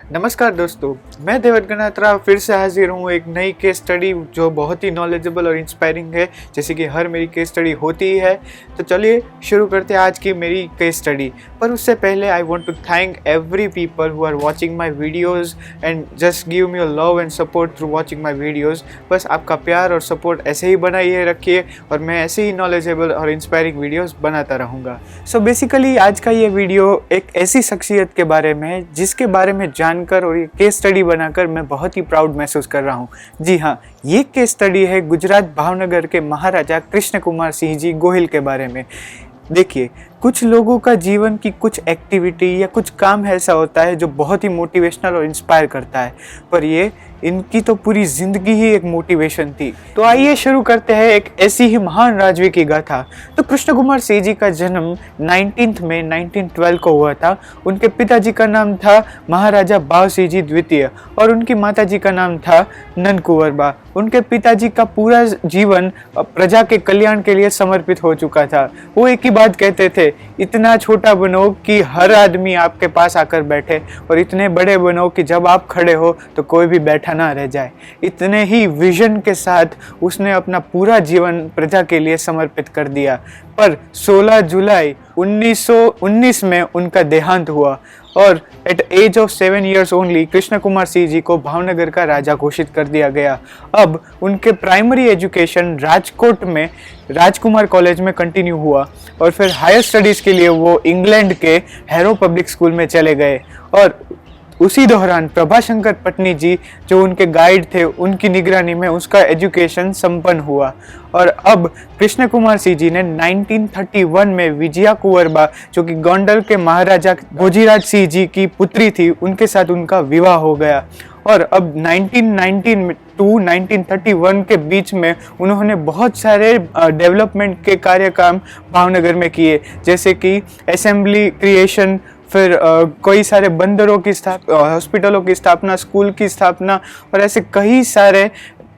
नमस्कार दोस्तों, मैं देवत गनात्रा फिर से हाजिर हूँ एक नई केस स्टडी जो बहुत ही नॉलेजेबल और इंस्पायरिंग है, जैसे कि हर मेरी केस स्टडी होती ही है। तो चलिए शुरू करते हैं आज की मेरी केस स्टडी। पर उससे पहले I want to thank every people who are watching my videos and just give me your love and support through watching my videos. बस आपका प्यार और सपोर्ट ऐसे ही बनाए रखिए और मैं ऐसे ही नॉलेजेबल और इंस्पायरिंग वीडियोस बनाता रहूँगा। सो बेसिकली आज का ये वीडियो एक ऐसी शख्सियत के बारे में है जिसके बारे में जानकर और ये केस स्टडी बनाकर मैं बहुत ही प्राउड महसूस कर रहा हूँ। जी हाँ, ये केस स्टडी है गुजरात भावनगर के महाराजा कृष्ण कुमार सिंह जी गोहिल के बारे में। देखिए, कुछ लोगों का जीवन की कुछ एक्टिविटी या कुछ काम ऐसा होता है जो बहुत ही मोटिवेशनल और इंस्पायर करता है, पर ये इनकी तो पूरी ज़िंदगी ही एक मोटिवेशन थी। तो आइए शुरू करते हैं एक ऐसी ही महान राजवी की गाथा। तो कृष्ण कुमार सिंह जी का जन्म 19 मई 1912 को हुआ था। उनके पिताजी का नाम था महाराजा भाव सिंह जी द्वितीय और उनकी माताजी का नाम था नंद कुंवर बा। उनके पिताजी का पूरा जीवन प्रजा के कल्याण के लिए समर्पित हो चुका था। वो एक ही बात कहते थे, इतना छोटा बनो कि हर आदमी आपके पास आकर बैठे और इतने बड़े बनो कि जब आप खड़े हो तो कोई भी बैठा ना रह जाए। इतने ही विजन के साथ उसने अपना पूरा जीवन प्रजा के लिए समर्पित कर दिया। पर 16 जुलाई 1919 में उनका देहांत हुआ और at age of 7 years only Krishna Kumar Singh ji को भावनगर का राजा घोषित कर दिया गया। अब उनके प्राइमरी एजुकेशन राजकोट में राजकुमार कॉलेज में कंटिन्यू हुआ और फिर हायर स्टडीज़ के लिए वो इंग्लैंड के हैरो पब्लिक स्कूल में चले गए और उसी दौरान प्रभाशंकर पटनी जी जो उनके गाइड थे, उनकी निगरानी में उसका एजुकेशन संपन्न हुआ। और अब कृष्ण कुमार सिंह जी ने 1931 में विजया कुंवर बा जो कि गोंडल के महाराजा भोजीराज सिंह जी की पुत्री थी, उनके साथ उनका विवाह हो गया। और अब 1919 टू 1931 के बीच में उन्होंने बहुत सारे डेवलपमेंट के कार्यक्रम भावनगर में किए, जैसे कि असेंबली क्रिएशन, फिर कई सारे बंदरों की हॉस्पिटलों की स्थापना, स्कूल की स्थापना और ऐसे कई सारे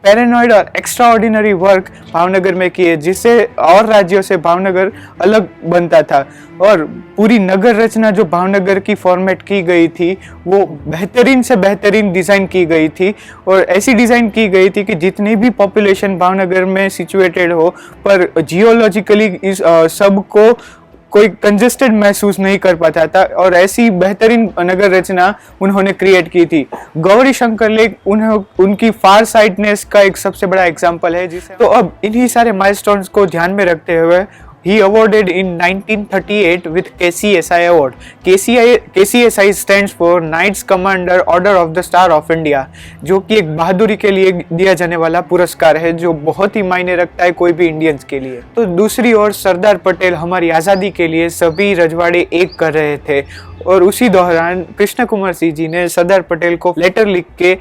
पैरानॉइड और एक्स्ट्राऑर्डिनरी वर्क भावनगर में किए, जिससे और राज्यों से भावनगर अलग बनता था। और पूरी नगर रचना जो भावनगर की फॉर्मेट की गई थी वो बेहतरीन से बेहतरीन डिज़ाइन की गई थी और ऐसी डिज़ाइन की गई थी कि जितनी भी पॉपुलेशन भावनगर में सिचुएटेड हो, पर जियोलॉजिकली इस सबको कोई कंजेस्टेड महसूस नहीं कर पाता था और ऐसी बेहतरीन नगर रचना उन्होंने क्रिएट की थी। गौरी शंकर लेक उनकी फार साइडनेस का एक सबसे बड़ा एग्जाम्पल है। जिसे तो अब इन्हीं सारे माइलस्टोन्स को ध्यान में रखते हुए he awarded in 1938 with KCSI award. KCSI stands for Knights Commander Order of the Star of India, जो कि एक बहादुरी के लिए दिया जाने वाला पुरस्कार है जो बहुत ही मायने रखता है कोई भी इंडियंस के लिए। तो दूसरी ओर सरदार पटेल हमारी आज़ादी के लिए सभी रजवाड़े एक कर रहे थे और उसी दौरान कृष्ण कुमार सिंह जी ने सरदार पटेल को लेटर लिख के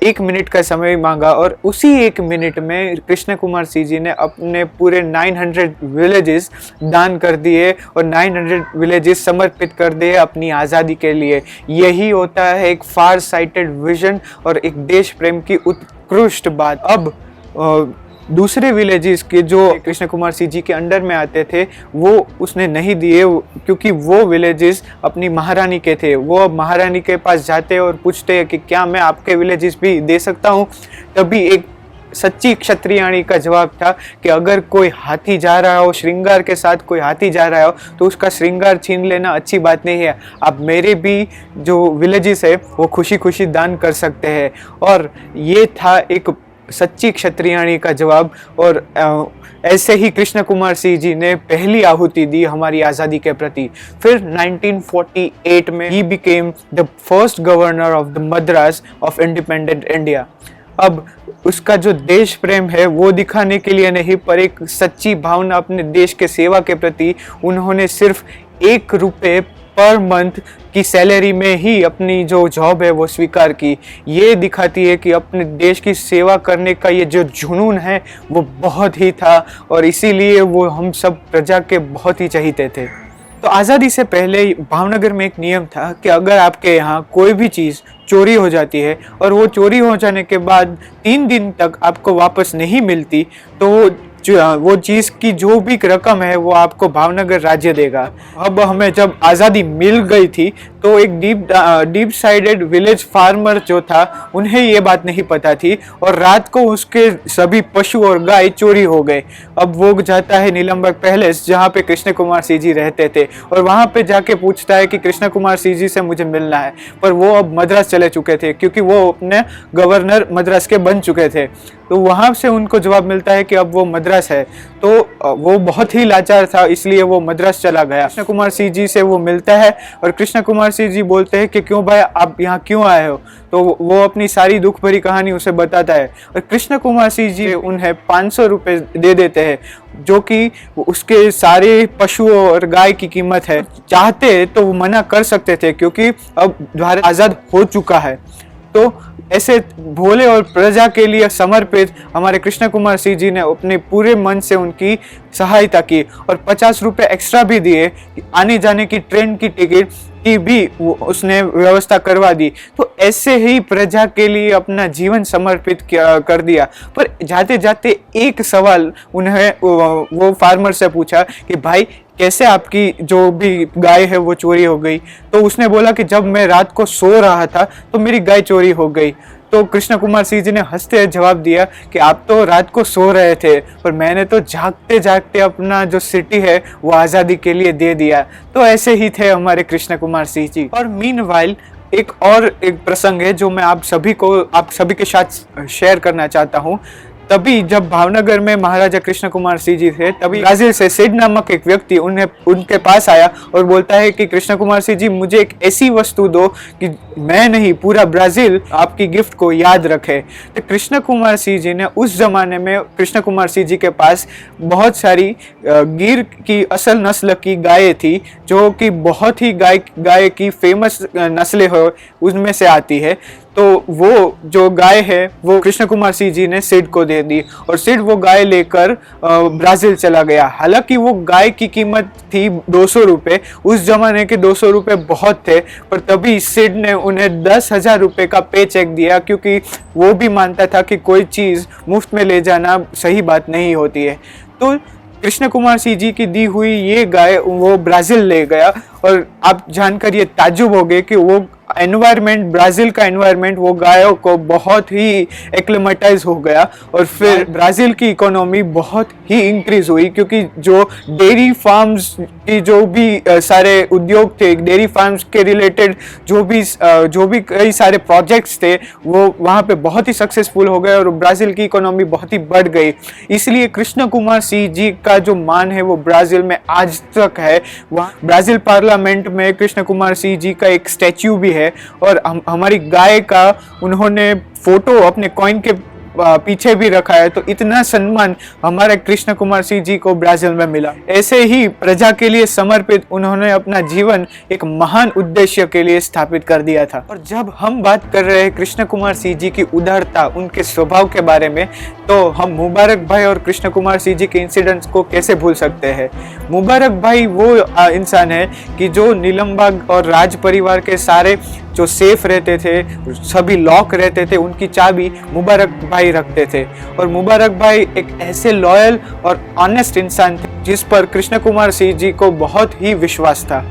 1 मिनट का समय मांगा और उसी 1 मिनट में कृष्ण कुमार सिंह जी ने अपने पूरे 900 विलेजेस दान कर दिए और 900 विलेजेस समर्पित कर दिए अपनी आज़ादी के लिए। यही होता है एक फार साइटेड विजन और एक देश प्रेम की उत्कृष्ट बात। अब दूसरे विलेजेस के जो कृष्ण कुमार सिंह जी के अंडर में आते थे वो उसने नहीं दिए, क्योंकि वो विलेजेस अपनी महारानी के थे। वो अब महारानी के पास जाते और पूछते हैं कि क्या मैं आपके विलेजेस भी दे सकता हूँ। तभी एक सच्ची क्षत्रियाणी का जवाब था कि अगर कोई हाथी जा रहा हो, श्रृंगार के साथ कोई हाथी जा रहा हो, तो उसका श्रृंगार छीन लेना अच्छी बात नहीं है। आप मेरे भी जो विलेजेस है वो खुशी खुशी दान कर सकते हैं। और ये था एक सच्ची क्षत्रियाणी का जवाब। और ऐसे ही कृष्ण कुमार सिंह जी ने पहली आहुति दी हमारी आज़ादी के प्रति। फिर 1948 में he became the first governor of the Madras of independent India. अब उसका जो देश प्रेम है वो दिखाने के लिए नहीं, पर एक सच्ची भावना अपने देश के सेवा के प्रति उन्होंने सिर्फ ₹1 पर मंथ की सैलरी में ही अपनी जो जॉब है वो स्वीकार की। ये दिखाती है कि अपने देश की सेवा करने का ये जो जुनून है वो बहुत ही था और इसीलिए वो हम सब प्रजा के बहुत ही चाहते थे। तो आज़ादी से पहले भावनगर में एक नियम था कि अगर आपके यहाँ कोई भी चीज़ चोरी हो जाती है और वो चोरी हो जाने के बाद 3 दिन तक आपको वापस नहीं मिलती, तो वो चीज़ की जो भी रकम है वो आपको भावनगर राज्य देगा। अब हमें जब आज़ादी मिल गई थी तो एक डीप साइडेड विलेज फार्मर जो था उन्हें ये बात नहीं पता थी और रात को उसके सभी पशु और गाय चोरी हो गए। अब वो जाता है नीलमबाग पैलेस जहाँ पे कृष्ण कुमार सिंह जी रहते थे और वहाँ पे जाके पूछता है कि कृष्ण कुमार सिंह जी से मुझे मिलना है, पर वो अब मद्रास चले चुके थे क्योंकि वो अपने गवर्नर मद्रास के बन चुके थे। तो वहाँ से उनको जवाब मिलता है कि अब वो मद्रास है। तो वो बहुत ही लाचार था, इसलिए वो मद्रास चला गया। कृष्ण कुमार सिंह जी से वो मिलता है और कृष्ण कुमार सिंह जी बोलते हैं कि क्यों भाई आप यहाँ क्यों आए हो। तो वो अपनी सारी दुख भरी कहानी उसे बताता है और कृष्ण कुमार सिंह जी उन्हें 500 रुपये दे देते हैं, जो कि उसके सारे पशुओं और गाय की कीमत है। चाहते तो वो मना कर सकते थे क्योंकि अब भारत आज़ाद हो चुका है। तो ऐसे भोले और प्रजा के लिए समर्पित हमारे कृष्ण कुमार सिंह जी ने अपने पूरे मन से उनकी सहायता की और 50 रुपये एक्स्ट्रा भी दिए। आने जाने की ट्रेन की टिकट की भी उसने व्यवस्था करवा दी। तो ऐसे ही प्रजा के लिए अपना जीवन समर्पित कर दिया। पर जाते जाते एक सवाल उन्हें वो फार्मर से पूछा कि भाई कैसे आपकी जो भी गाय है वो चोरी हो गई। तो उसने बोला कि जब मैं रात को सो रहा था तो मेरी गाय चोरी हो गई। तो कृष्ण कुमार सिंह जी ने हंसते जवाब दिया कि आप तो रात को सो रहे थे, पर मैंने तो जागते जागते अपना जो सिटी है वो आज़ादी के लिए दे दिया। तो ऐसे ही थे हमारे कृष्ण कुमार सिंह जी। और मीनवाइल एक प्रसंग है जो मैं आप सभी के साथ शेयर करना चाहता हूँ। तभी जब भावनगर में महाराजा कृष्ण कुमार सिंह जी थे, तभी ब्राजील से सिड नामक एक व्यक्ति उनके पास आया और बोलता है कि कृष्ण कुमार सिंह जी मुझे एक ऐसी वस्तु दो कि मैं नहीं पूरा ब्राजील आपकी गिफ्ट को याद रखे। तो कृष्ण कुमार सिंह जी ने उस जमाने में कृष्ण कुमार सिंह जी के पास बहुत सारी गिर की असल नस्ल की गायें थी, जो कि बहुत ही गाय की फेमस नस्लें हो उनमें से आती है। तो वो जो गाय है वो कृष्ण कुमार सिंह जी ने सिड को दे दी और सिड वो गाय लेकर ब्राजील चला गया। हालांकि वो गाय की कीमत थी 200 रुपये। उस जमाने के 200 रुपये बहुत थे, पर तभी सिड ने उन्हें 10,000 रुपये का पे चेक दिया, क्योंकि वो भी मानता था कि कोई चीज़ मुफ्त में ले जाना सही बात नहीं होती है। तो कृष्ण कुमार सिंह जी की दी हुई ये गाय वो ब्राज़ील ले गया और आप जानकर ये ताज्जुब हो गए कि वो एनवायरनमेंट, ब्राज़ील का एनवायरनमेंट वो गायों को बहुत ही एक्लेमेटाइज हो गया और फिर ब्राज़ील की इकोनॉमी बहुत ही इंक्रीज हुई, क्योंकि जो डेयरी फार्म्स की जो भी सारे उद्योग थे, डेयरी फार्म्स के रिलेटेड जो भी कई सारे प्रोजेक्ट्स थे वो वहाँ पे बहुत ही सक्सेसफुल हो गए और ब्राज़ील की इकोनॉमी बहुत ही बढ़ गई। इसलिए कृष्ण कुमार सिंह जी का जो मान है वो ब्राज़ील में आज तक है। वहाँ ब्राज़ील पार्लियामेंट में कृष्ण कुमार सिंह जी का एक स्टैच्यू भी है और हमारी गाय का उन्होंने फोटो अपने कॉइन के पीछे भी रखा है। तो इतना सम्मान हमारे कृष्ण कुमार सिंह जी को ब्राज़ील में मिला। ऐसे ही प्रजा के लिए समर्पित उन्होंने अपना जीवन एक महान उद्देश्य के लिए स्थापित कर दिया था। और जब हम बात कर रहे हैं कृष्ण कुमार सिंह जी की उदारता, उनके स्वभाव के बारे में, तो हम मुबारक भाई और कृष्ण कुमार सिंह जी के इंसिडेंट्स को कैसे भूल सकते हैं। मुबारक भाई वो इंसान है कि जो नीलमबाग और राज परिवार के सारे जो सेफ रहते थे, सभी लॉक रहते थे, उनकी चाबी मुबारक भाई रखते थे। और मुबारक भाई एक ऐसे लॉयल और ऑनेस्ट इंसान थे जिस पर कृष्ण कुमार सिंह जी को बहुत ही विश्वास था।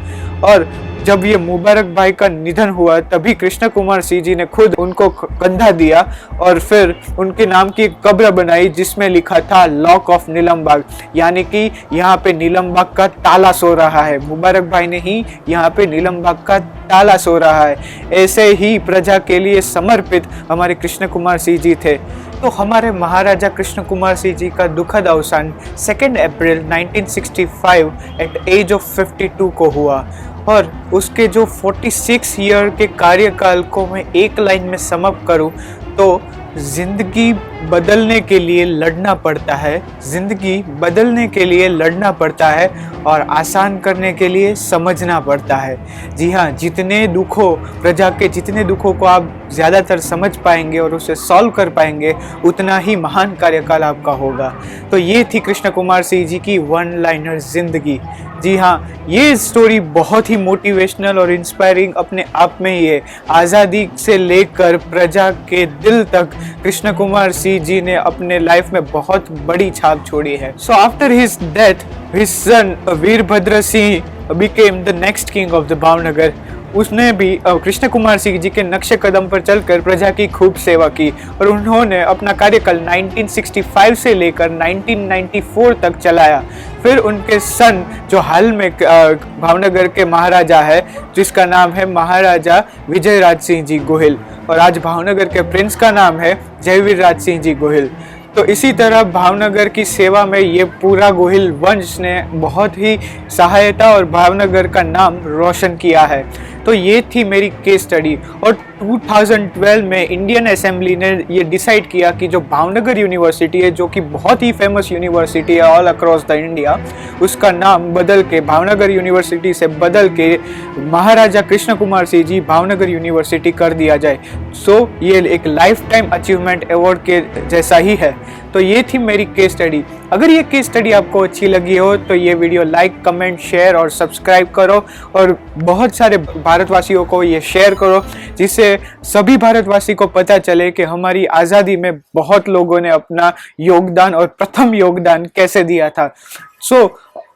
और जब ये मुबारक भाई का निधन हुआ तभी कृष्ण कुमार सिंह जी ने खुद उनको कंधा दिया और फिर उनके नाम की एक कब्र बनाई जिसमें लिखा था लॉक ऑफ नीलमबाग, यानी कि यहाँ पे नीलमबाग का ताला सो रहा है। मुबारक भाई ने ही यहाँ पे नीलमबाग का ताला सो रहा है। ऐसे ही प्रजा के लिए समर्पित हमारे कृष्ण कुमार सिंह जी थे। तो हमारे महाराजा कृष्ण कुमार सिंह जी का दुखद अवसान 2 अप्रैल 1965 एट एज ऑफ 52 को हुआ। और उसके जो 46 ईयर के कार्यकाल को मैं एक लाइन में समअप करूं तो जिंदगी बदलने के लिए लड़ना पड़ता है, जिंदगी बदलने के लिए लड़ना पड़ता है और आसान करने के लिए समझना पड़ता है। जी हाँ, जितने दुखों, प्रजा के जितने दुखों को आप ज़्यादातर समझ पाएंगे और उसे सॉल्व कर पाएंगे, उतना ही महान कार्यकाल आपका होगा। तो ये थी कृष्ण कुमार सिंह जी की वन लाइनर जिंदगी। जी हाँ, ये स्टोरी बहुत ही मोटिवेशनल और इंस्पायरिंग अपने आप में ही है। आज़ादी से लेकर प्रजा के दिल तक कृष्ण कुमार सिंह जी ने अपने लाइफ में बहुत बड़ी छाप छोड़ी है। So after his death, his son Virbhadra Singh became the next king of the Bhavnagar. उसने भी कृष्ण कुमार सिंह जी के नक्शे कदम पर चलकर प्रजा की खूब सेवा की और उन्होंने अपना कार्यकाल 1965 से लेकर 1994 तक चलाया। फिर उनके सन जो हाल में भावनगर के महाराजा है, जिसका नाम है महाराजा विजयराज सिंह जी गोहिल, और आज भावनगर के प्रिंस का नाम है जयवीर राज सिंह जी गोहिल। तो इसी तरह भावनगर की सेवा में ये पूरा गोहिल वंश ने बहुत ही सहायता और भावनगर का नाम रोशन किया है। तो ये थी मेरी केस स्टडी। और 2012 में इंडियन असेंबली ने ये डिसाइड किया कि जो भावनगर यूनिवर्सिटी है, जो कि बहुत ही फेमस यूनिवर्सिटी है ऑल अक्रॉस द इंडिया, उसका नाम बदल के भावनगर यूनिवर्सिटी से बदल के महाराजा कृष्ण कुमार सिंह जी भावनगर यूनिवर्सिटी कर दिया जाए। सो ये एक लाइफ टाइम अचीवमेंट अवार्ड के जैसा ही है। तो ये थी मेरी केस स्टडी। अगर ये केस स्टडी आपको अच्छी लगी हो तो ये वीडियो लाइक, कमेंट, शेयर और सब्सक्राइब करो और बहुत सारे भारतवासियों को ये शेयर करो, जिससे सभी भारतवासी को पता चले कि हमारी आज़ादी में बहुत लोगों ने अपना योगदान और प्रथम योगदान कैसे दिया था। सो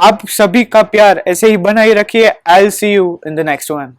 आप सभी का प्यार ऐसे ही बनाए रखिए। I will see you in the next one.